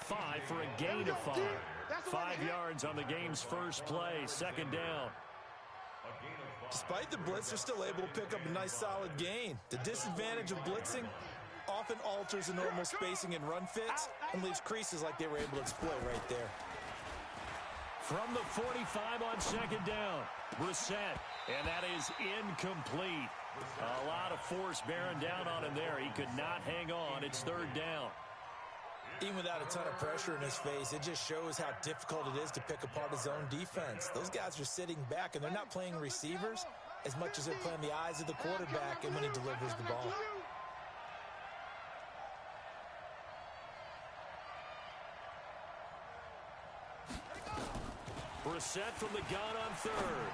5 for a gain of 5. 5 yards on the game's first play, second down. Despite the blitz, they're still able to pick up a nice solid gain. The disadvantage of blitzing often alters the normal spacing and run fits and leaves creases like they were able to exploit right there. From the 45 on second down, Brissett, and that is incomplete. A lot of force bearing down on him there. He could not hang on. It's third down. Even without a ton of pressure in his face, it just shows how difficult it is to pick apart his own defense. Those guys are sitting back, and they're not playing receivers as much as they're playing the eyes of the quarterback and when he delivers the ball. Brissett from the gun on third.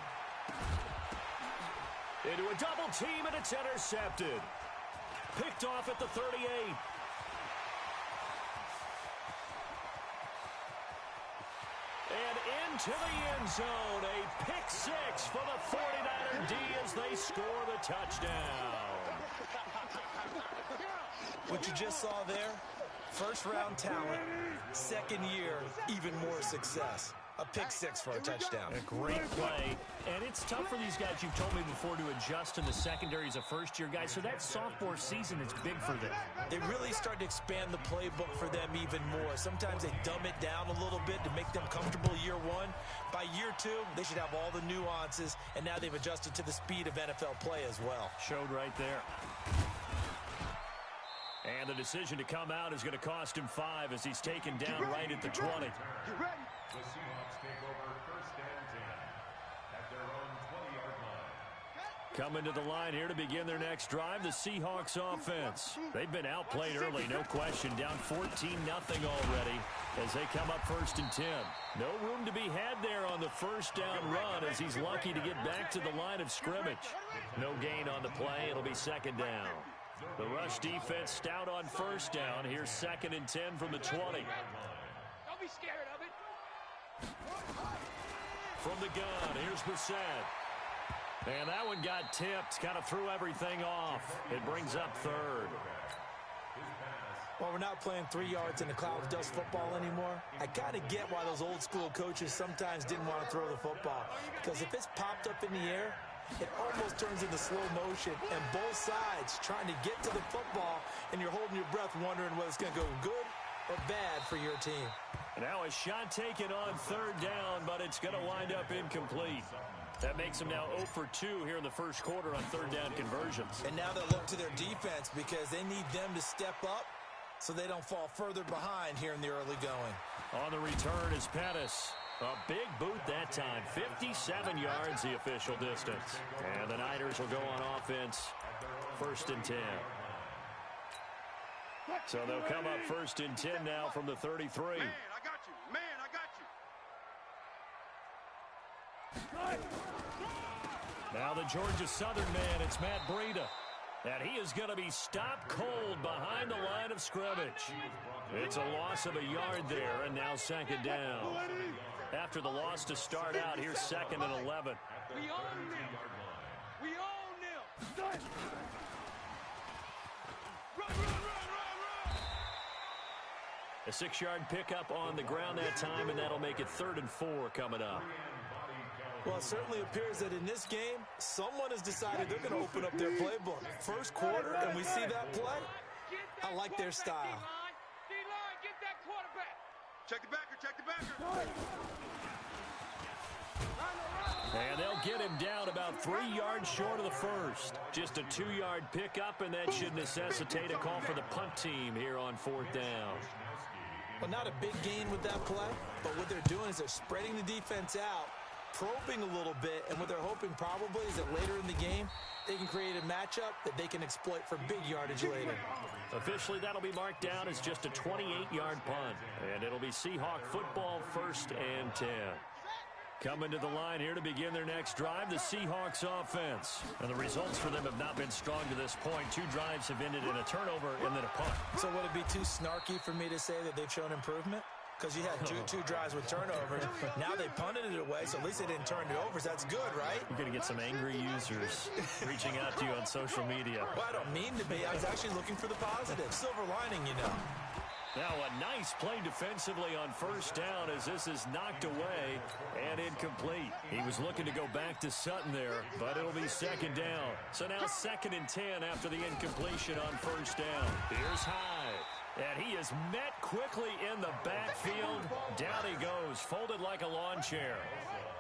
Into a double team, and it's intercepted. Picked off at the 38. And into the end zone, a pick six for the 49er D as they score the touchdown. What you just saw there, first-round talent, second year, even more success. A pick six for a touchdown. A great play. And it's tough for these guys, you've told me before, to adjust in the secondary as a first-year guy. So that sophomore season is big for them. They really start to expand the playbook for them even more. Sometimes they dumb it down a little bit to make them comfortable year one. By year two, they should have all the nuances, and now they've adjusted to the speed of NFL play as well. Showed right there. And the decision to come out is going to cost him 5 as he's taken down right at the 20. The Seahawks take over first and 10 at their own 20-yard line. Coming to the line here to begin their next drive, the Seahawks offense. They've been outplayed early, no question. Down 14-0 already as they come up first and 10. No room to be had there on the first down run as he's lucky to get back to the line of scrimmage. No gain on the play. It'll be second down. The rush defense stout on first down. Here's second and 10 from the 20. Don't be scared of it. From the gun, here's Brissett. And that one got tipped, kind of threw everything off. It brings up third. Well, we're not playing 3 yards in the cloud of dust football anymore. I kind of get why those old school coaches sometimes didn't want to throw the football. Because if it's popped up in the air, it almost turns into slow motion, and both sides trying to get to the football, and you're holding your breath wondering whether it's going to go good or bad for your team. Now a shot taken on third down, but it's going to wind up incomplete. That makes them now 0 for 2 here in the first quarter on third down conversions. And now they'll look to their defense because they need them to step up so they don't fall further behind here in the early going. On the return is Pettis. A big boot that time. 57 yards the official distance. And the Niners will go on offense first and 10. So they'll come up first and 10 now from the 33. Man, I got you. Man, I got you. Now the Georgia Southern man, it's Matt Breida. And he is going to be stopped cold behind the line of scrimmage. It's a loss of a yard there, and now second down. After the loss to start out, here's second and 11. We own them. We own them. Run, run, run, run, run. A 6-yard pickup on the ground that time, and that'll make it 3rd and 4 coming up. Well, it certainly appears that in this game, someone has decided they're going to open up their playbook. First quarter, and we see that play. I like their style. D-line, get that quarterback. Check the backer, check the backer. And they'll get him down about 3 yards short of the first. Just a 2-yard pickup, and that should necessitate a call for the punt team here on 4th down. Well, not a big gain with that play, but what they're doing is they're spreading the defense out, probing a little bit, and what they're hoping probably is that later in the game, they can create a matchup that they can exploit for big yardage later. Officially, that'll be marked down as just a 28-yard punt, and it'll be Seahawk football 1st and 10. Coming to the line here to begin their next drive, the Seahawks offense. And the results for them have not been strong to this point. 2 drives have ended in a turnover and then a punt. So would it be too snarky for me to say that they've shown improvement? Because you had two drives with turnovers. Now they punted it away, so at least they didn't turn it over. So that's good, right? You're going to get some angry users reaching out to you on social media. Well, I don't mean to be. I was actually looking for the positive. Silver lining, you know. Now a nice play defensively on first down as this is knocked away and incomplete. He was looking to go back to Sutton there, but it'll be second down. So now 2nd and 10 after the incompletion on first down. Here's Hyde. And he is met quickly in the backfield. Down he goes, folded like a lawn chair.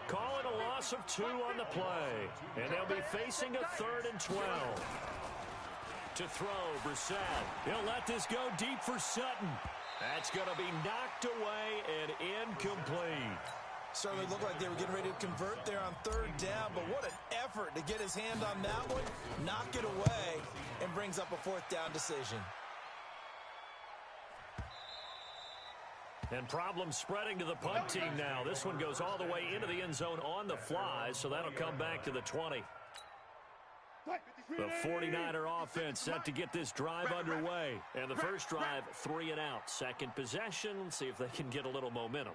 Call it a loss of 2 on the play. And they'll be facing a 3rd and 12. To throw, Brissett. He'll let this go deep for Sutton. That's going to be knocked away and incomplete. Certainly looked like they were getting ready to convert there on 3rd down, but what an effort to get his hand on that one, knock it away, and brings up a 4th down decision. And problems spreading to the punt team now. This one goes all the way into the end zone on the fly, so that'll come back to the 20. The 49er offense set to get this drive underway. And the first drive, 3 and out. Second possession, let's see if they can get a little momentum.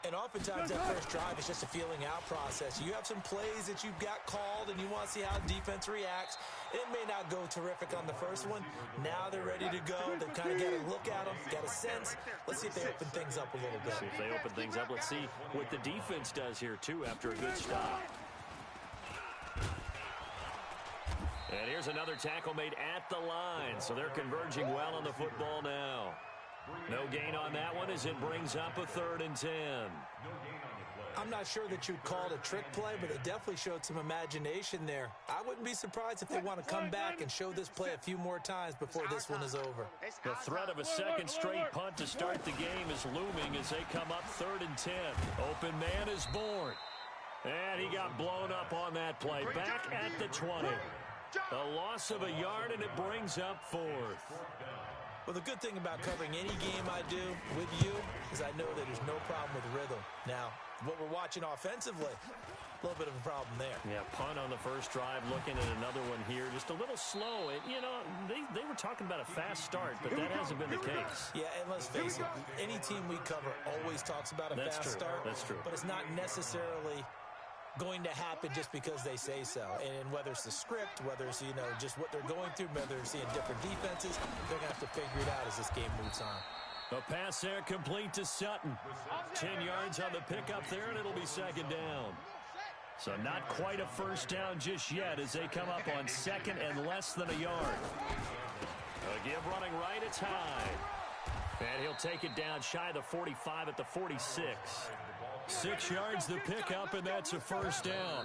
And oftentimes that first drive is just a feeling out process. You have some plays that you've got called and you want to see how defense reacts. It may not go terrific on the first one. Now they're ready to go. They've kind of got a look at them, got a sense. Let's see if they open things up a little bit. See if they open things up. Let's see what the defense does here, too, after a good stop. And here's another tackle made at the line. So they're converging well on the football now. No gain on that one as it brings up a 3rd and 10. I'm not sure that you'd call it a trick play, but it definitely showed some imagination there. I wouldn't be surprised if they want to come back and show this play a few more times before this one is over. The threat of a second straight punt to start the game is looming as they come up 3rd and 10. Open man is born. And he got blown up on that play. Back at the 20. A loss of a yard, and it brings up 4th. Well, the good thing about covering any game I do with you is I know that there's no problem with rhythm. Now, what we're watching offensively, a little bit of a problem there. Yeah, punt on the first drive, looking at another one here. Just a little slow. You know, they were talking about a fast start, but that hasn't been the case. Yeah, and let's face it, any team we cover always talks about a fast start. That's true. But it's not necessarily going to happen just because they say so. And whether it's the script, whether it's, you know, just what they're going through, whether they're seeing different defenses, they're going to have to figure it out as this game moves on. A pass there complete to Sutton. 10 yards on the pickup there, and it'll be second down. So not quite a first down just yet as they come up on 2nd and less than a yard. A give running right, it's Hyde. And he'll take it down shy of the 45 at the 46. 6 yards the pickup, and that's a first down.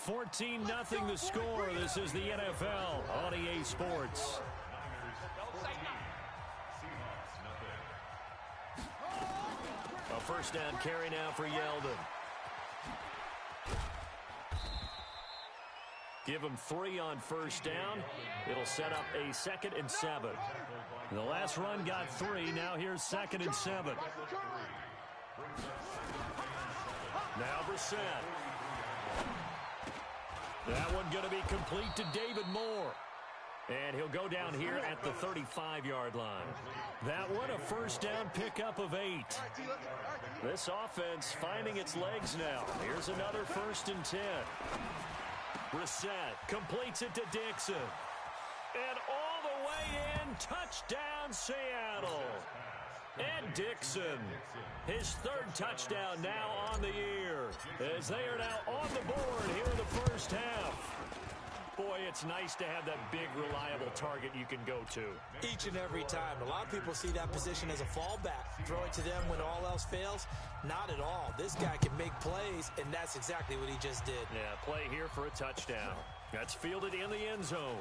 14-0 the score. This is the NFL on EA Sports. A first down carry now for Yeldon. Give him 3 on first down. It'll set up a 2nd and 7. The last run got 3. Now here's 2nd and 7. Now Brissett. That one going to be complete to David Moore. And he'll go down here at the 35-yard line. That one a first down pickup of 8. This offense finding its legs now. Here's another 1st and 10. Brissett completes it to Dixon. And all the way in, touchdown Seattle. And Dixon, his 3rd touchdown now on the year, as they are now on the board here in the first half. Boy, it's nice to have that big, reliable target you can go to. Each and every time. A lot of people see that position as a fallback. Throw it to them when all else fails. Not at all. This guy can make plays, and that's exactly what he just did. Yeah, play here for a touchdown. That's fielded in the end zone.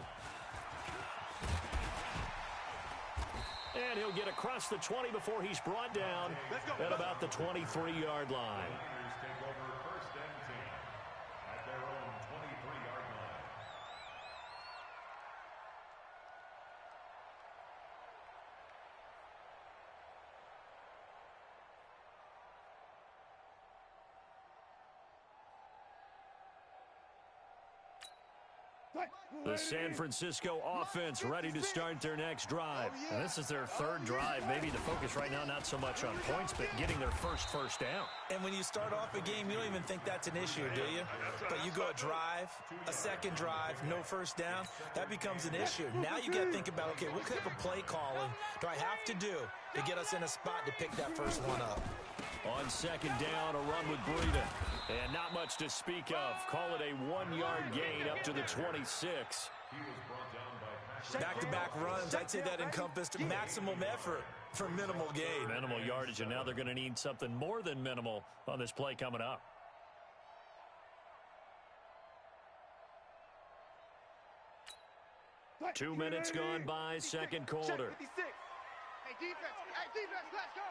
And he'll get across the 20 before he's brought down at about the 23-yard line. The San Francisco offense ready to start their next drive. And this is their third drive. Maybe the focus right now not so much on points, but getting their first down. And when you start off a game, you don't even think that's an issue, do you? But you go a drive, a second drive, no first down, that becomes an issue. Now you got to think about, okay, what type of play calling do I have to do to get us in a spot to pick that first one up? On second down, a run with Breida. And not much to speak of. Call it a 1-yard gain up to the 26. Back-to-back runs, I'd say that encompassed maximum effort for minimal gain. Minimal yardage, and now they're going to need something more than minimal on this play coming up. Two minutes gone by, second quarter. Hey, defense, let's go.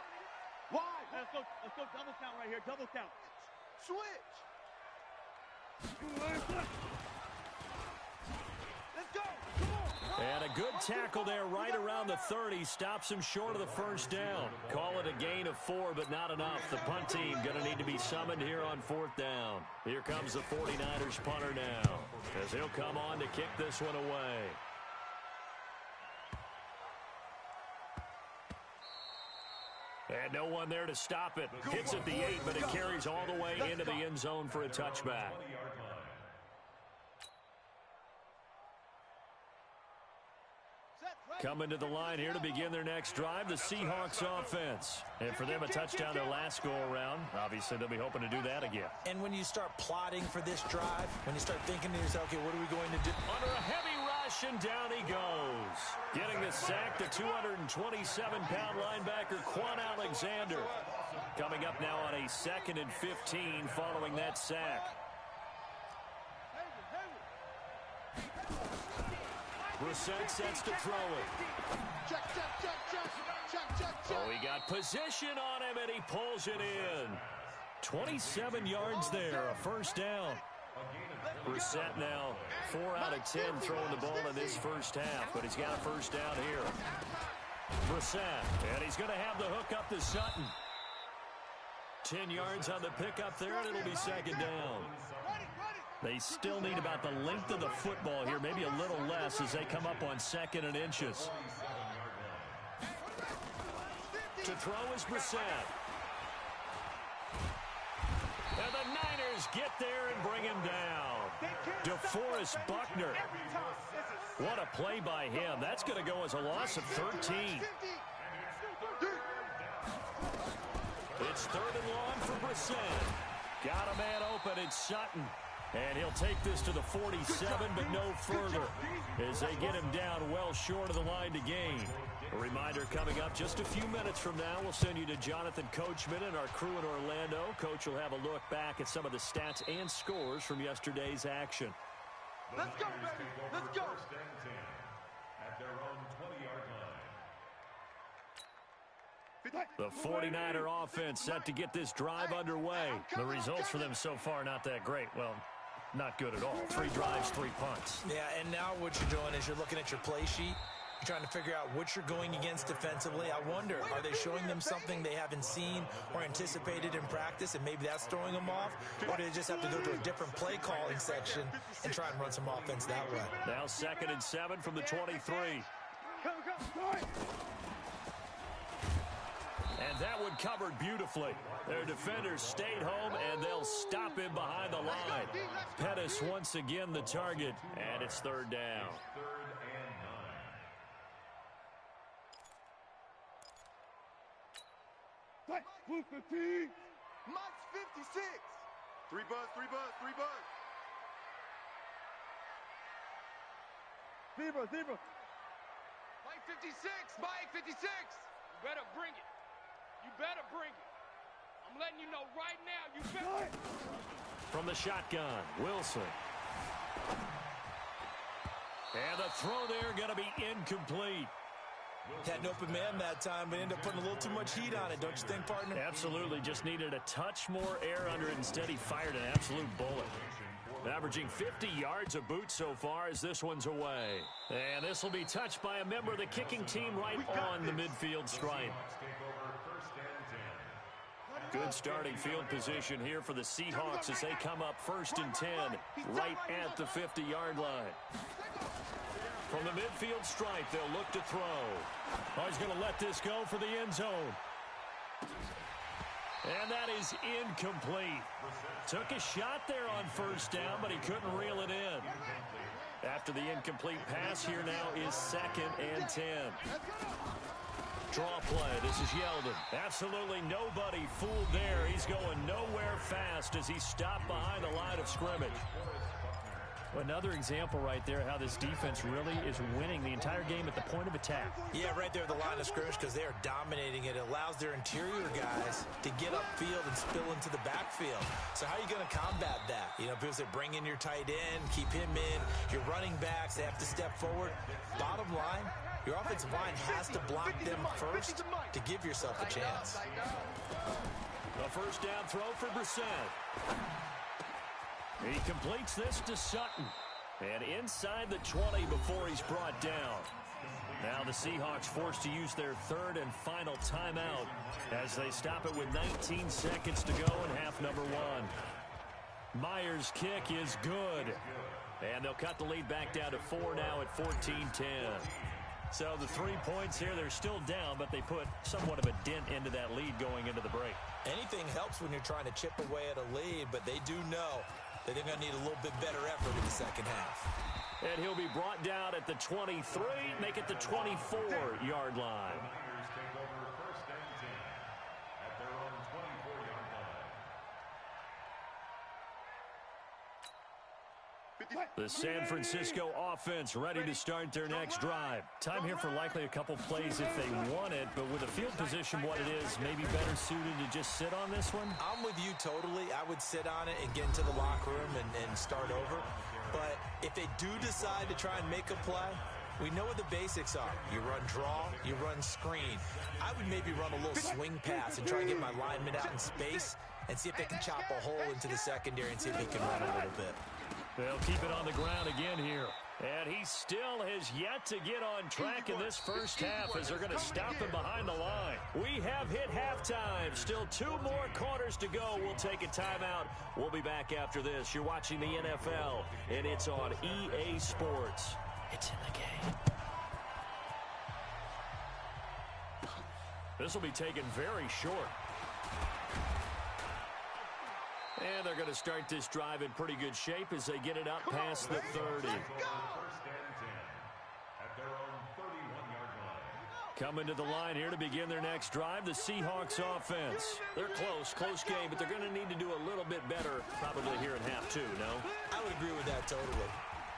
Wide. Let's go double count right here, double count. Switch. Let's go. Come on. And a good tackle there right around the 30. Stops him short of the first down. Call it a gain of 4, but not enough. The punt team going to need to be summoned here on fourth down. Here comes the 49ers punter now, as he'll come on to kick this one away. And no one there to stop it. Hits at the 8, but it carries all the way into the end zone for a touchback. Coming to the line here to begin their next drive, the Seahawks offense. And for them, a touchdown their last go-around. Obviously, they'll be hoping to do that again. And when you start plotting for this drive, when you start thinking to yourself, okay, what are we going to do? Under a heavy rush, and down he goes. Getting the sack, the 227-pound linebacker, Quan Alexander. Coming up now on a 2nd and 15 following that sack. Brissett sets to throw it. Oh, he got position on him, and he pulls it in. 27 yards there, a first down. Brissett now 4 out of 10 throwing the ball in this first half, but he's got a first down here. Brissett, and he's going to have the hook up to Sutton. 10 yards on the pickup there, and it'll be second down. They still need about the length of the football here, maybe a little less as they come up on 2nd and inches. To throw is Brissett. And the Niners get there and bring him down. DeForest Buckner. What a play by him. That's going to go as a loss of 13. It's 3rd and long for Brissett. Got a man open, it's Sutton. And he'll take this to the 47, but no further, as they get him down well short of the line to gain. A reminder coming up just a few minutes from now, we'll send you to Jonathan Coachman and our crew in Orlando. Coach will have a look back at some of the stats and scores from yesterday's action. Let's go, baby. Let's go. At their own 20-yard line. The 49er offense set to get this drive underway. The results for them so far not that great. Well, not good at all. 3 drives, 3 punts. Yeah, and now what you're doing is you're looking at your play sheet. You're trying to figure out what you're going against defensively. I wonder, are they showing them something they haven't seen or anticipated in practice, and maybe that's throwing them off? Or do they just have to go to a different play calling section and try and run some offense that way? Now 2nd and 7 from the 23. And that one covered beautifully. Their defenders stayed home, and they'll stop him behind the line. Pettis once again the target, and it's 3rd down. Max 56. 3 buzz. Zebra. Mike 56. You better bring it. I'm letting you know right now, you better. From the shotgun, Wilson. And the throw there going to be incomplete. Had an open man that time, but ended up putting a little too much heat on it, don't you think, partner? Absolutely, just needed a touch more air under it. Instead, he fired an absolute bullet. Averaging 50 yards a boot so far as this one's away. And this will be touched by a member of the kicking team right on the midfield stripe. Good starting field position here for the Seahawks as they come up 1st and 10 right at the 50-yard line. From the midfield stripe, they'll look to throw. Oh, he's going to let this go for the end zone. And that is incomplete. Took a shot there on 1st down, but he couldn't reel it in. After the incomplete pass, here now is 2nd and 10. Draw play. This is Yeldon. Absolutely nobody fooled there. He's going nowhere fast as he stopped behind the line of scrimmage. Another example right there how this defense really is winning the entire game at the point of attack. Yeah, right there at the line of scrimmage because they are dominating it. It allows their interior guys to get upfield and spill into the backfield. So how are you going to combat that? You know, people say bring in your tight end, keep him in. Your running backs, they have to step forward. Bottom line, your offensive line has to block them first to give yourself a chance. A 1st down throw for Brissett. He completes this to Sutton. And inside the 20 before he's brought down. Now the Seahawks forced to use their 3rd and final timeout as they stop it with 19 seconds to go in half number 1. Myers' kick is good. And they'll cut the lead back down to 4 now at 14-10. So the 3 points here, they're still down, but they put somewhat of a dent into that lead going into the break. Anything helps when you're trying to chip away at a lead, but they do know that they're going to need a little bit better effort in the second half. And he'll be brought down at the 23, make it the 24-yard line. Take over 1st and 10 at their own 24-yard line. The San Francisco offense ready to start their next drive. Time here for likely a couple plays if they want it, but with the field position what it is, maybe better suited to just sit on this one? I'm with you totally. I would sit on it and get into the locker room and start over. But if they do decide to try and make a play, we know what the basics are. You run draw, you run screen. I would maybe run a little swing pass and try and get my lineman out in space and see if they can chop a hole into the secondary and see if he can run a little bit. They'll keep it on the ground again here. And he still has yet to get on track in this first half as they're going to stop him behind the line. We have hit halftime. Still 2 more quarters to go. We'll take a timeout. We'll be back after this. You're watching the NFL, and it's on EA Sports. It's in the game. This will be taken very short. And they're going to start this drive in pretty good shape as they get it up past the 30. 1st and 10 at their own 31-yard line. Coming to the line here to begin their next drive, the Seahawks offense. They're close game, but they're going to need to do a little bit better probably here in half 2, no? I would agree with that totally.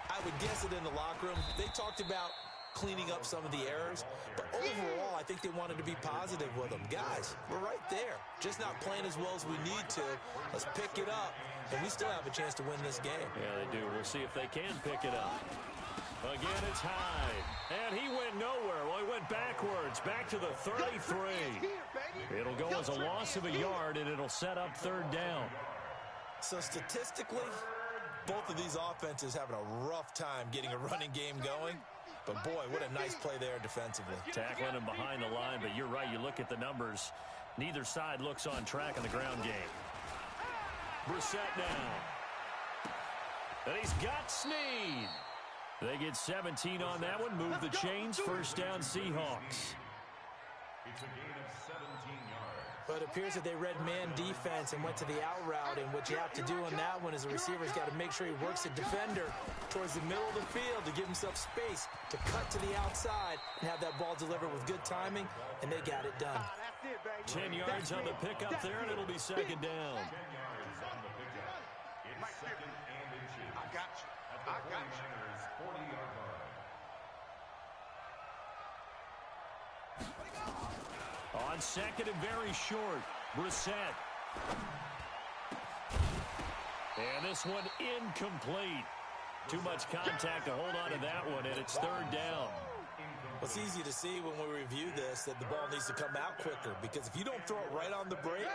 I would guess it in the locker room. They talked about cleaning up some of the errors, but overall, I think they wanted to be positive with them. Guys, we're right there. Just not playing as well as we need to. Let's pick it up, and we still have a chance to win this game. Yeah, they do. We'll see if they can pick it up. Again, it's Hyde. And he went nowhere. Well, he went backwards, back to the 33. It'll go as a loss of a yard, and it'll set up 3rd down. So statistically, both of these offenses having a rough time getting a running game going. But, boy, what a nice play there defensively. Tackling him behind the line, but you're right. You look at the numbers. Neither side looks on track in the ground game. Brissett now. And he's got Snead. They get 17 on that one. Move the chains. 1st down, Seahawks. It's a gain of 17 yards. But it appears that they read man defense and went to the out route. And what you have to do on that one is the receiver's got to make sure he works the defender towards the middle of the field to give himself space to cut to the outside and have that ball delivered with good timing. And they got it done. 10 yards on the pickup there, and it'll be 2nd down. 10 yards on the pickup. It's 2nd and inches. I got you. At the 49ers 40-yard line. On 2nd and very short, Brissett. And this one incomplete. Too much contact to hold on to that one, and it's 3rd down. Well, it's easy to see when we review this that the ball needs to come out quicker, because if you don't throw it right on the break,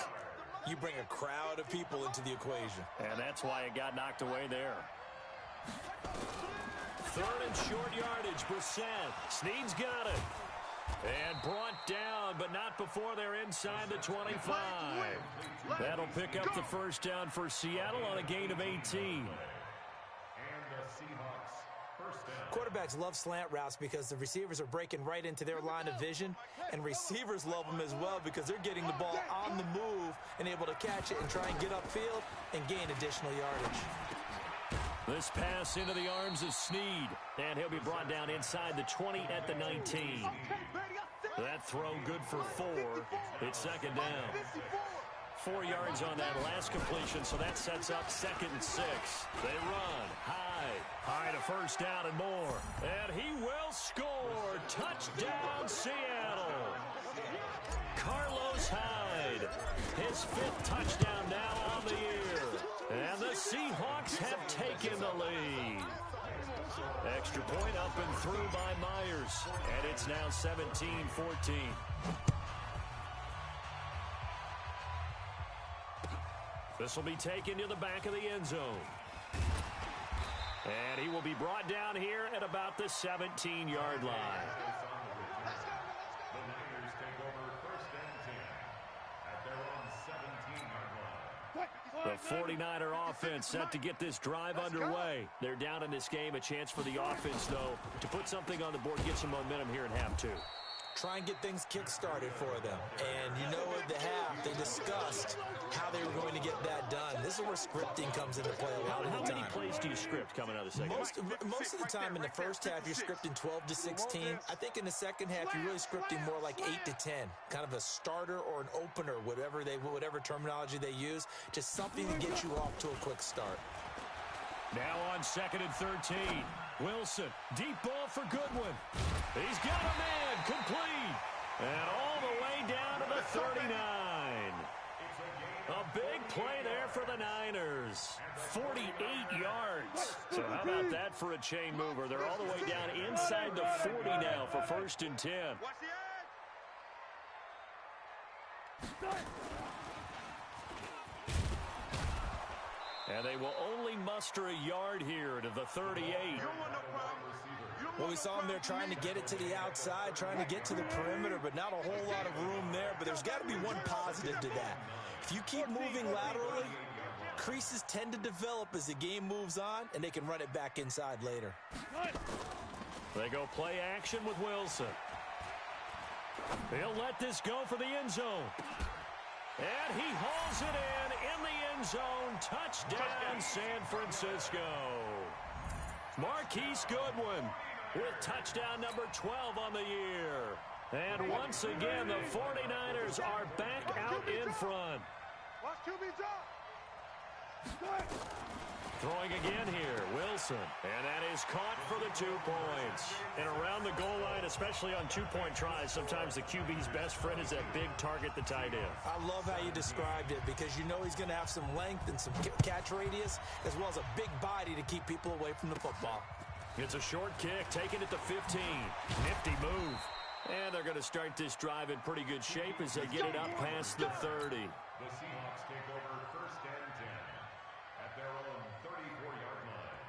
you bring a crowd of people into the equation. And that's why it got knocked away there. 3rd and short yardage, Brissett. Snead's got it. And brought down, but not before they're inside the 25. That'll pick up the first down for Seattle on a gain of 18. And the Seahawks first down. Quarterbacks love slant routes because the receivers are breaking right into their line of vision, and receivers love them as well because they're getting the ball on the move and able to catch it and try and get upfield and gain additional yardage. This pass into the arms of Snead, and he'll be brought down inside the 20 at the 19. That throw good for 4. It's second down. 4 yards on that last completion, so that sets up 2nd and 6. They run high to first down and more. And he will score. Touchdown, Seattle. Carlos Hyde, his 5th touchdown now on the year. And the Seahawks have taken the lead. Extra point up and through by Myers. And it's now 17-14. This will be taken to the back of the end zone. And he will be brought down here at about the 17-yard line. The Niners take over first and 10 at their own 17-yard line. The 49er offense set to get this drive underway. They're down in this game. A chance for the offense, though, to put something on the board, get some momentum here in half 2. Try and get things kick-started for them. And you know at the half, they discussed how they were going to get that done. This is where scripting comes into play a lot of the time. How many plays do you script coming out of the second half? Most of the time in the first half, you're scripting 12 to 16. I think in the second half, you're really scripting more like 8 to 10. Kind of a starter or an opener, whatever terminology they use. Just something to get you off to a quick start. Now on 2nd and 13. Wilson, deep ball for Goodwin. He's got a man, complete. And all the way down to the 39. A big play there for the Niners. 48 yards. So how about that for a chain mover? They're all the way down inside the 40 now for 1st and 10. Watch the edge. And they will only muster a yard here to the 38. You don't want no problem. Well, we saw him there trying to get it to the outside, trying to get to the perimeter, but not a whole lot of room there. But there's got to be one positive to that. If you keep moving laterally, creases tend to develop as the game moves on, and they can run it back inside later. They go play action with Wilson. He'll let this go for the end zone. And he hauls it in the end zone. Touchdown, San Francisco. Marquise Goodwin with touchdown number 12 on the year. And once again, the 49ers are back out in front. Watch QB's up. Throwing again here, Wilson. And that is caught for the 2 points. And around the goal line, especially on 2-point tries, sometimes the QB's best friend is that big target, the tight end. I love how you described it because you know he's going to have some length and some catch radius as well as a big body to keep people away from the football. It's a short kick, taking it to 15. Nifty move. And they're going to start this drive in pretty good shape as they get it up past the 30. The Seahawks take over first and 10 at their own 34-yard line.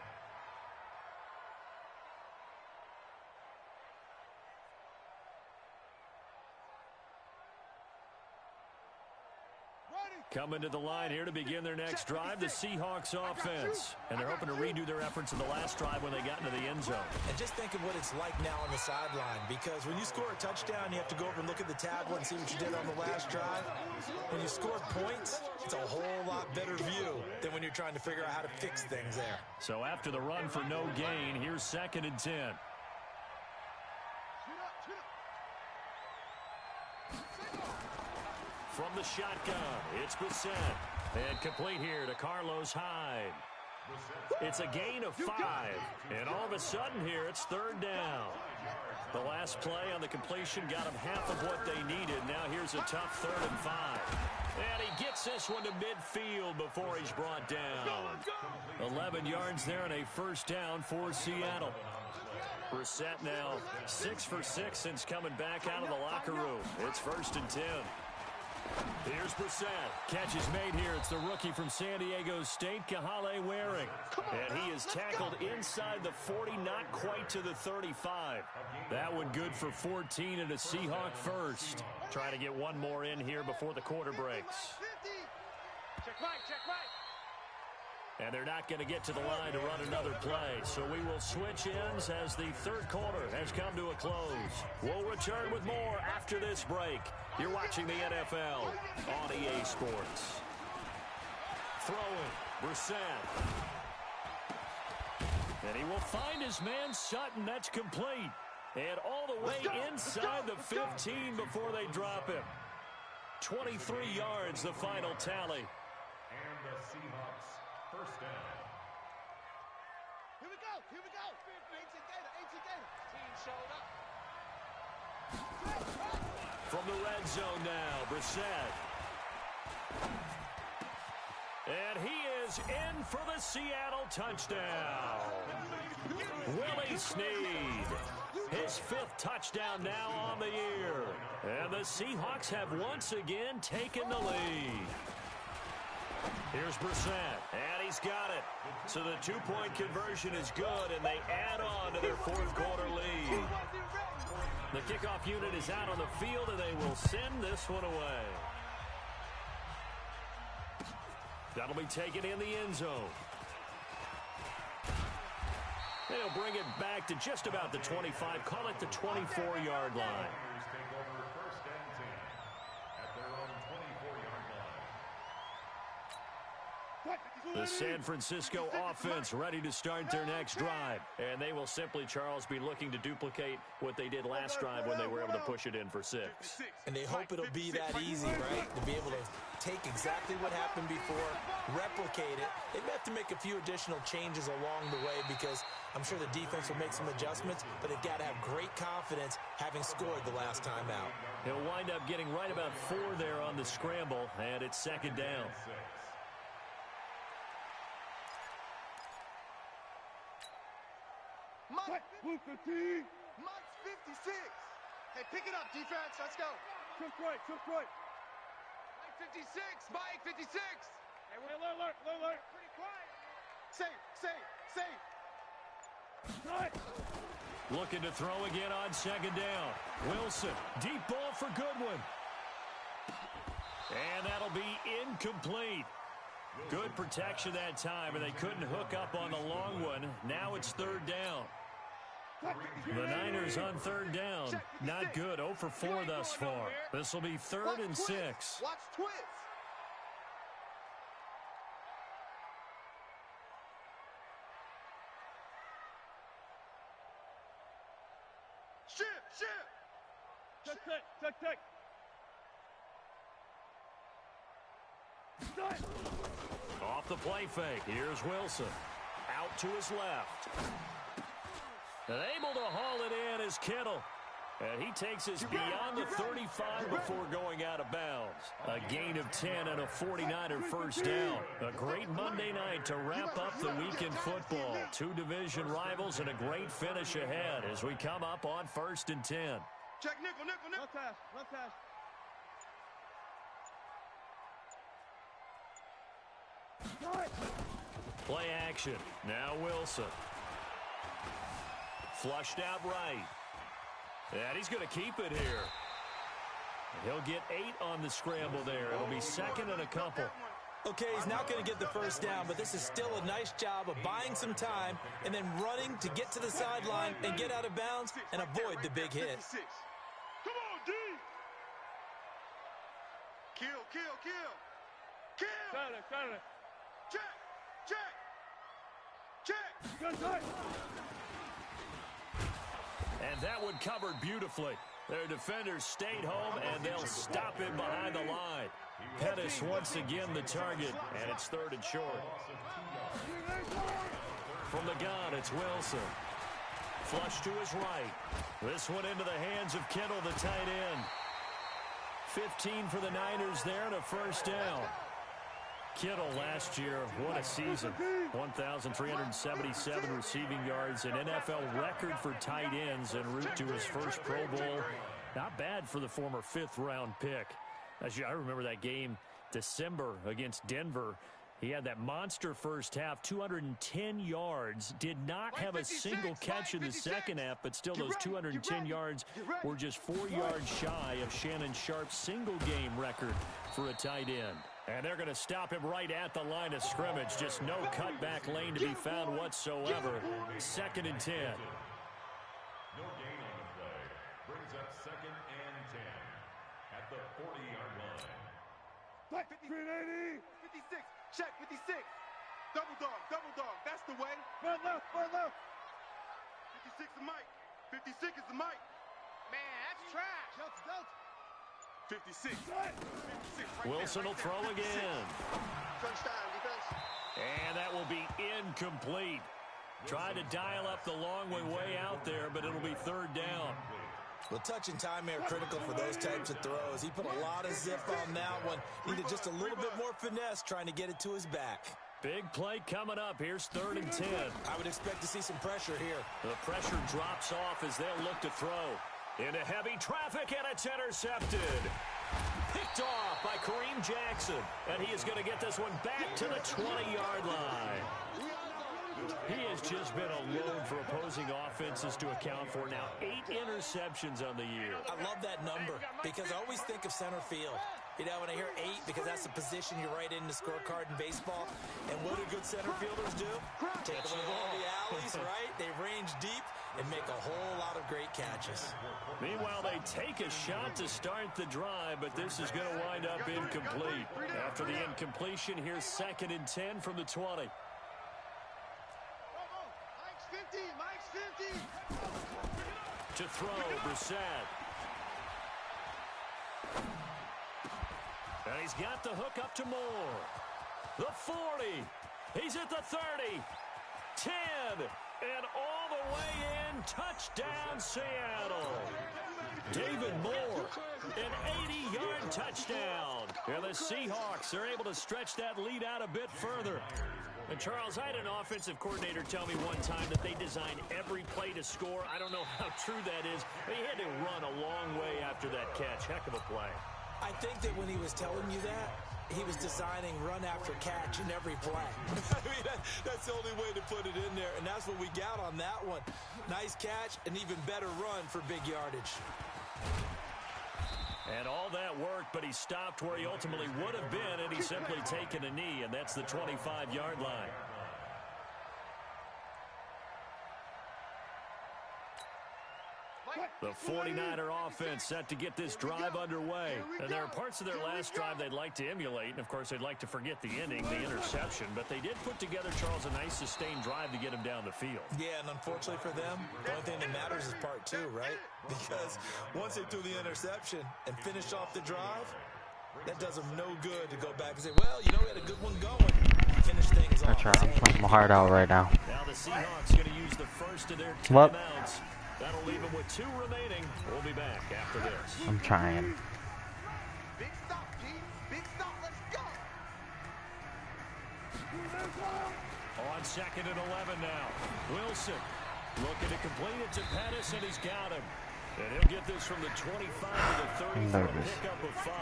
Coming to the line here to begin their next drive, the Seahawks offense. And they're hoping to redo their efforts in the last drive when they got into the end zone. And just think of what it's like now on the sideline, because when you score a touchdown, you have to go over and look at the tablet and see what you did on the last drive. When you score points, it's a whole lot better view than when you're trying to figure out how to fix things there. So after the run for no gain, here's 2nd and 10. From the shotgun, it's Psn. And complete here to Carlos Hyde. It's a gain of 5. And all of a sudden here, it's 3rd down. The last play on the completion got them half of what they needed. Now here's a tough 3rd and 5. And he gets this one to midfield before he's brought down. 11 yards there and a 1st down for Seattle. Brissett now 6 for 6 since coming back out of the locker room. It's 1st and 10. Here's Psn. Catch is made here. It's the rookie from San Diego State, KurotsuchiYaHoe wearing. And he is tackled inside the 40, not quite to the 35. That one good for 14 and a Seahawk first. Trying to get one more in here before the quarter breaks. Check right, check right. And they're not going to get to the line to run another play. So we will switch ends as the third quarter has come to a close. We'll return with more after this break. You're watching the NFL on EA Sports. Throwing, Psn. And he will find his man Sutton. That's complete. And all the way inside the 15 before they drop him. 23 yards, the final tally. And the Seahawks first down. Here we go, here we go. Ancient Gator. Team showed up. From the red zone now, Psn. And he is in for the Seattle touchdown. Willie Snead. His 5th touchdown now on the year. And the Seahawks have once again taken the lead. Here's Psn, and he's got it. So the 2-point conversion is good, and they add on to their 4th quarter lead. The kickoff unit is out on the field, and they will send this one away. That'll be taken in the end zone. They'll bring it back to just about the 25, call it the 24-yard line. Take over first and 10 at their own 24-yard line. The San Francisco offense ready to start their next drive. And they will simply, Charles, be looking to duplicate what they did last drive when they were able to push it in for 6. And they hope it'll be that easy, right? To be able to take exactly what happened before, replicate it. They may have to make a few additional changes along the way because I'm sure the defense will make some adjustments, but they've got to have great confidence having scored the last time out. He'll wind up getting right about 4 there on the scramble, and it's 2nd down. Mike 56. Hey, pick it up, defense. Let's go. Took right. Mike 56. Mike 56. Hey, alert. Pretty quiet. Safe. Right. Looking to throw again on 2nd down. Wilson, deep ball for Goodwin. And that'll be incomplete. Good protection that time, and they couldn't hook up on the long one. Now it's 3rd down. The Niners on 3rd down. Not good. 0 for 4 thus far. This will be 3rd and 6. Watch twist. Shift. Check. Off the play fake. Here's Wilson. Out to his left. And able to haul it in is Kittle. And he takes us beyond the 35 before going out of bounds. A gain of 10 and a 49er first down. A great Monday night to wrap up the week in football. 2 division rivals and a great finish ahead as we come up on 1st and 10. Check nickel. Left pass. Play action. Now Wilson. Flushed out right. And he's going to keep it here. He'll get 8 on the scramble there. It'll be 2nd and a couple. Okay, he's not going to get the first down, but this is still a nice job of buying some time and then running to get to the sideline and get out of bounds and avoid the big hit. Come on, D. Kill. Got it. Check. And that one covered beautifully. Their defenders stayed home, and they'll stop him behind the line. Pettis once again the target, and it's 3rd and short. From the gun, it's Wilson. Flush to his right. This one into the hands of Kittle, the tight end. 15 for the Niners there and a first down. Kittle last year, what a season. 1,377 receiving yards, an NFL record for tight ends en route to his first Pro Bowl. Not bad for the former 5th-round pick. I remember that game, December against Denver. He had that monster first half, 210 yards, did not have a single catch in the second half, but still those 210 yards were just 4 yards shy of Shannon Sharp's single-game record for a tight end. And they're going to stop him right at the line of scrimmage. Just no cutback lane to be found whatsoever. 2nd and 10. No gain on the play. Brings up 2nd and 10 at the 40-yard line. 380. 56. Check, 56. Double dog. That's the way. Run left. 56 is Mike. 56 is the Mike. Man, that's trash. Delta. 56. 56 right Wilson will throw again. Crunch time, defense. And that will be incomplete. Tried to dial up the long way out there, but it'll be 3rd down. Well, touch and time are critical for those types of throws. He put a lot of zip on that one. Needed just a little bit more finesse trying to get it to his back. Big play coming up. Here's 3rd and 10. I would expect to see some pressure here. The pressure drops off as they'll look to throw. Into heavy traffic, and it's intercepted. Picked off by Kareem Jackson. And he is going to get this one back to the 20-yard line. He has just been a load for opposing offenses to account for. Now 8 interceptions on the year. I love that number because I always think of center field. You know, when I hear 8, because that's the position you write in the scorecard in baseball. And what do good center fielders do? Take away all the alleys, right? They range deep and make a whole lot of great catches. Meanwhile, they take a shot to start the drive, but this is going to wind up incomplete. After the incompletion, here's 2nd and 10 from the 20. Mike's 50. To throw, Brissett. And he's got the hook up to Moore. The 40. He's at the 30. 10. And all the way in. Touchdown, Seattle. David Moore, an 80-yard touchdown. And the Seahawks are able to stretch that lead out a bit further. And, Charles, I had an offensive coordinator tell me one time that they design every play to score. I don't know how true that is, but he had to run a long way after that catch. Heck of a play. I think that when he was telling you that, he was designing run after catch in every play. I mean, that's the only way to put it in there, and that's what we got on that one. Nice catch, an even better run for big yardage. And all that worked, but he stopped where he ultimately would have been, and he's simply taken a knee, and that's the 25-yard line. The 49er offense set to get this drive underway. And there are parts of their last drive they'd like to emulate. And, of course, they'd like to forget the inning, the interception. But they did put together, Charles, a nice sustained drive to get him down the field. Yeah, and unfortunately for them, the only thing that matters is part 2, right? Because once they threw the interception and finished off the drive, that does them no good to go back and say, well, you know, we had a good one going. Finish things off. I'm playing my heart out right now. Now the Seahawks going to use the first of their timeouts. That'll leave them with 2 remaining. We'll be back after this. I'm trying. Big stop, G. Big stop. Let's go. On 2nd and 11 now. Wilson looking to complete it to Pettis, and he's got him. And he'll get this from the 25 to the 30 for a pickup of 5.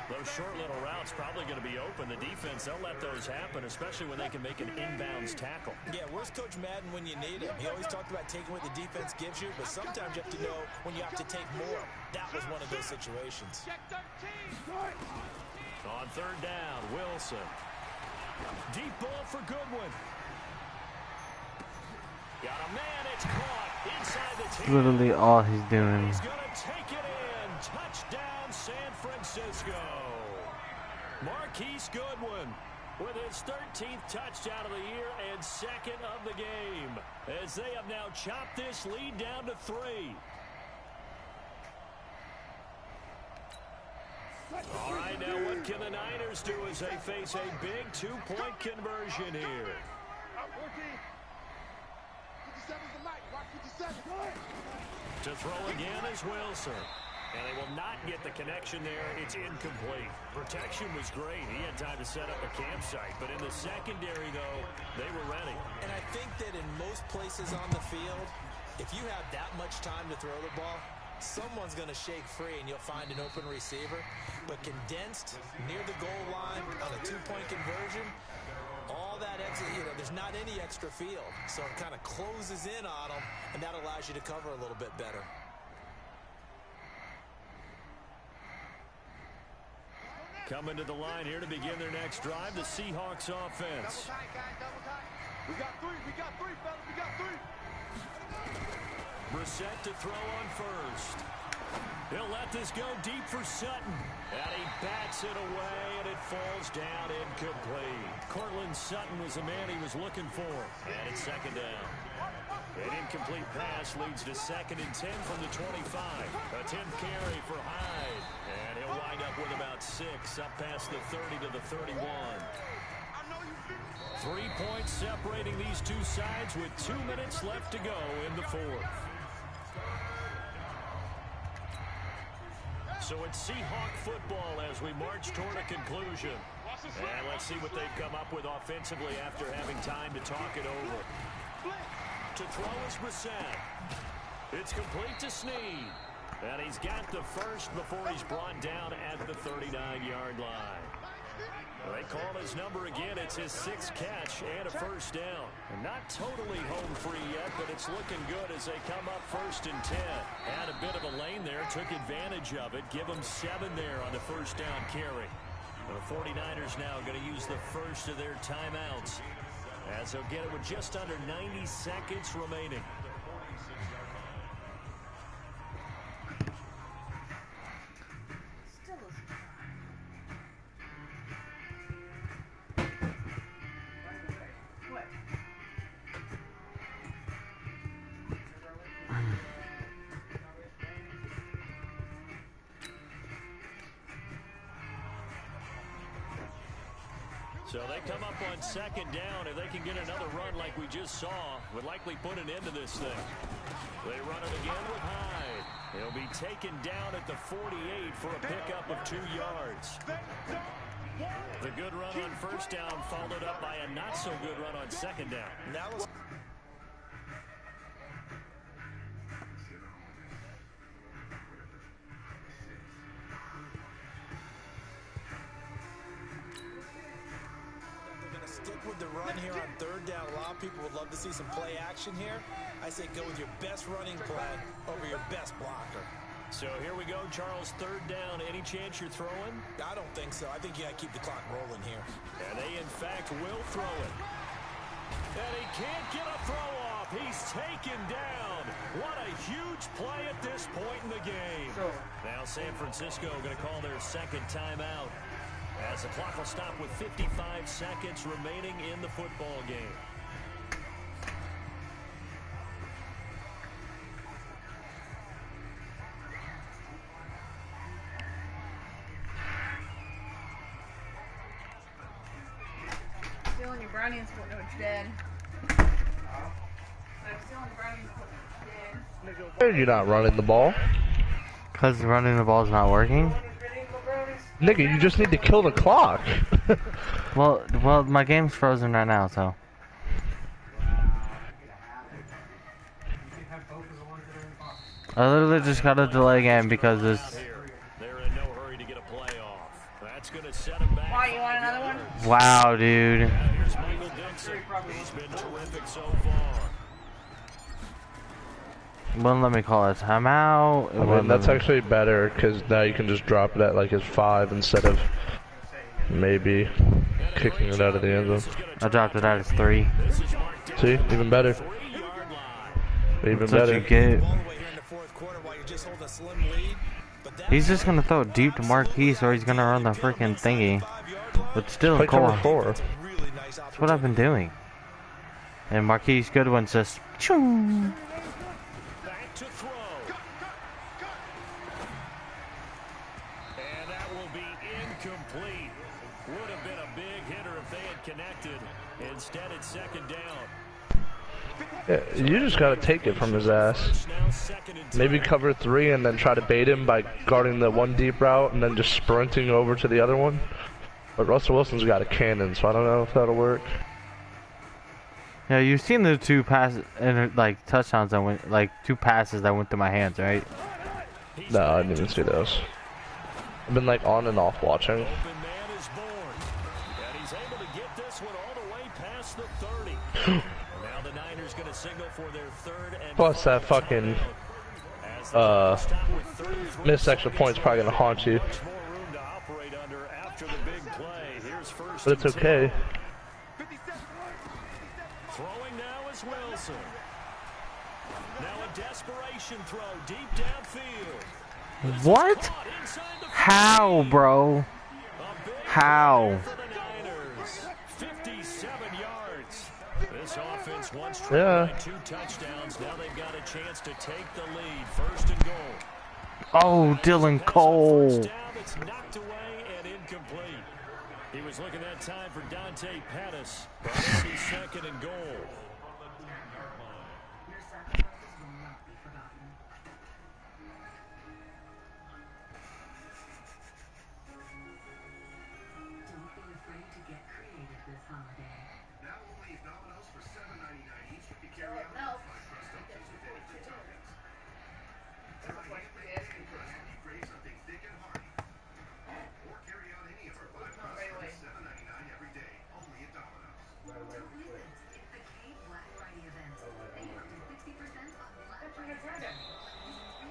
Those short little routes probably going to be open. The defense, they'll let those happen, especially when they can make an inbounds tackle. Yeah, where's Coach Madden when you need him? He always talked about taking what the defense gives you, but sometimes you have to know when you have to take more. That was one of those situations. On 3rd down, Wilson. Deep ball for Goodwin. Got a man, it's caught inside the 10. Literally all he's doing. He's going to take it in. Touchdown, San Francisco. Marquise Goodwin with his 13th touchdown of the year and 2nd of the game, as they have now chopped this lead down to 3. All right, now what can the Niners do as they face a big 2-point conversion here? 57's the Mike. Watch 57. To throw again is Wilson. And they will not get the connection there. It's incomplete. Protection was great. He had time to set up a campsite. But in the secondary, though, they were ready. And I think that in most places on the field, if you have that much time to throw the ball, someone's going to shake free and you'll find an open receiver. But condensed near the goal line on a two-point conversion, all that extra, there's not any extra field. So it kind of closes in on them, and that allows you to cover a little bit better. Coming to the line here to begin their next drive, the Seahawks offense. Double tight, guys, double tight. We got three, fellas, we got three. Brissett to throw on first. He'll let this go deep for Sutton. And he bats it away, and it falls down incomplete. Cortland Sutton was the man he was looking for. And it's second down. An incomplete pass leads to 2nd and 10 from the 25. A 10th carry for Hyde. And he'll wind up with about 6 up past the 30 to the 31. 3 points separating these two sides with 2 minutes left to go in the 4th. So it's Seahawk football as we march toward a conclusion. And let's see what they've come up with offensively after having time to talk it over. To throw is Brissett. It's complete to Snead. And he's got the first before he's brought down at the 39-yard line. They call his number again. It's his 6th catch and a first down. And not totally home free yet, but it's looking good as they come up 1st and 10. Had a bit of a lane there, took advantage of it. Give them 7 there on the first down carry. The 49ers now going to use the first of their timeouts as they'll get it with just under 90 seconds remaining. So they come up on 2nd down. If they can get another run like we just saw, would likely put an end to this thing. They run it again with Hyde. He'll be taken down at the 48 for a pickup of 2 yards. The good run on first down followed up by a not-so-good run on 2nd down. Now with the run here on 3rd down. A lot of people would love to see some play action here. I say go with your best running play over your best blocker. So here we go, Charles, 3rd down. Any chance you're throwing? I don't think so. I think you got to keep the clock rolling here. And they, in fact, will throw it. And he can't get a throw off. He's taken down. What a huge play at this point in the game. Now San Francisco going to call their 2nd timeout, as the clock will stop with 55 seconds remaining in the football game. Stealing your brownie and sport it's dead. Like stealing your brownie and sport it's dead. Why are you not running the ball? Because running the ball is not working. Nigga, you just need to kill the clock. well, my game's frozen right now, so. I literally just got a delay game because it's. They're in no hurry to get a play off. That's going to set them back. Why, you want another one? Wow, dude. Yeah, here's Michael Dixon. He's been terrific so far. Wouldn't let me call it timeout. I mean, that's actually better because now you can just drop it at like his 5 instead of maybe kicking it out of the end zone. I dropped it at his 3. See, even better. Even That's better. what you get. He's just gonna throw it deep to Marquise, or he's gonna run the freaking thingy. But still, Play cover 4. That's what I've been doing. And Marquise Goodwin's just. Choom. To throw. And that will be incomplete. Would have been a big hitter if they had connected. Instead, it's 2nd down. Yeah, you just gotta take it from his ass. Maybe cover 3 and then try to bait him by guarding the 1 deep route and then just sprinting over to the other one. But Russell Wilson's got a cannon, so I don't know if that'll work. Yeah, you've seen the 2 passes and like touchdowns that went, like 2 passes that went through my hands, right? No, I didn't even see those. I've been like on and off watching. Open man is born. And he's able to get this one all the way past the 30. Now the Niners going to signal for their third and Plus that fucking missed extra points probably gonna haunt you. But it's okay. Throwing now is Wilson. Now a desperation throw deep downfield. What? How, bro? How? 57 yards. This offense once tried by 2 touchdowns. Now they've got a chance to take the lead. First and goal. Oh, Dylan Cole. First down, it's knocked away and incomplete. He was looking that time for Dante Pettis. But it'll be second and goal.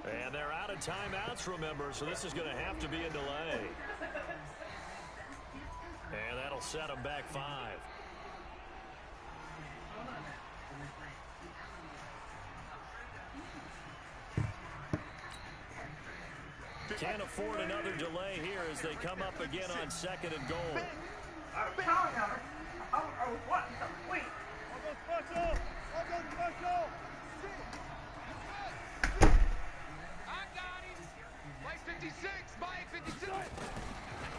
And they're out of timeouts, remember, so this is going to have to be a delay. And that'll set them back 5. Can't afford another delay here as they come up again on second and goal. Wait. I'll go special. I got him. Like 56, Mike 56.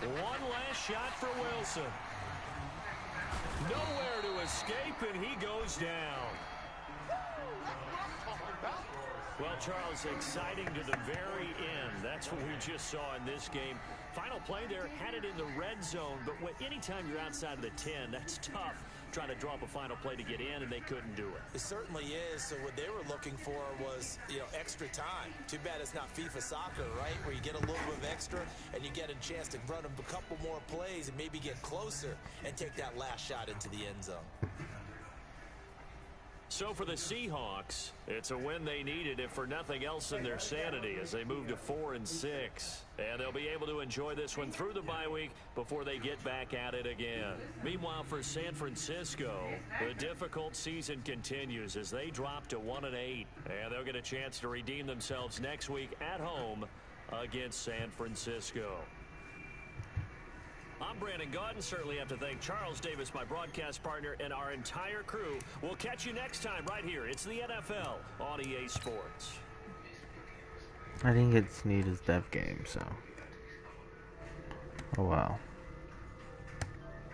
One last shot for Wilson. Nowhere to escape, and he goes down. Well, Charles, exciting to the very end. That's what we just saw in this game. Final play there, had it in the red zone, but anytime you're outside of the 10, that's tough trying to draw up a final play to get in, and they couldn't do it. It certainly is. So what they were looking for was, extra time. Too bad it's not FIFA soccer, right? Where you get a little bit of extra and you get a chance to run a couple more plays and maybe get closer and take that last shot into the end zone. So for the Seahawks, it's a win they needed, if for nothing else than their sanity, as they move to 4-6. And they'll be able to enjoy this one through the bye week before they get back at it again. Meanwhile, for San Francisco, the difficult season continues as they drop to 1-8. And they'll get a chance to redeem themselves next week at home against San Francisco. I'm Brandon Gaudin. Certainly have to thank Charles Davis, my broadcast partner, and our entire crew. We'll catch you next time right here. It's the NFL on EA Sports. I didn't get Sneed as dev game, so. Oh, wow.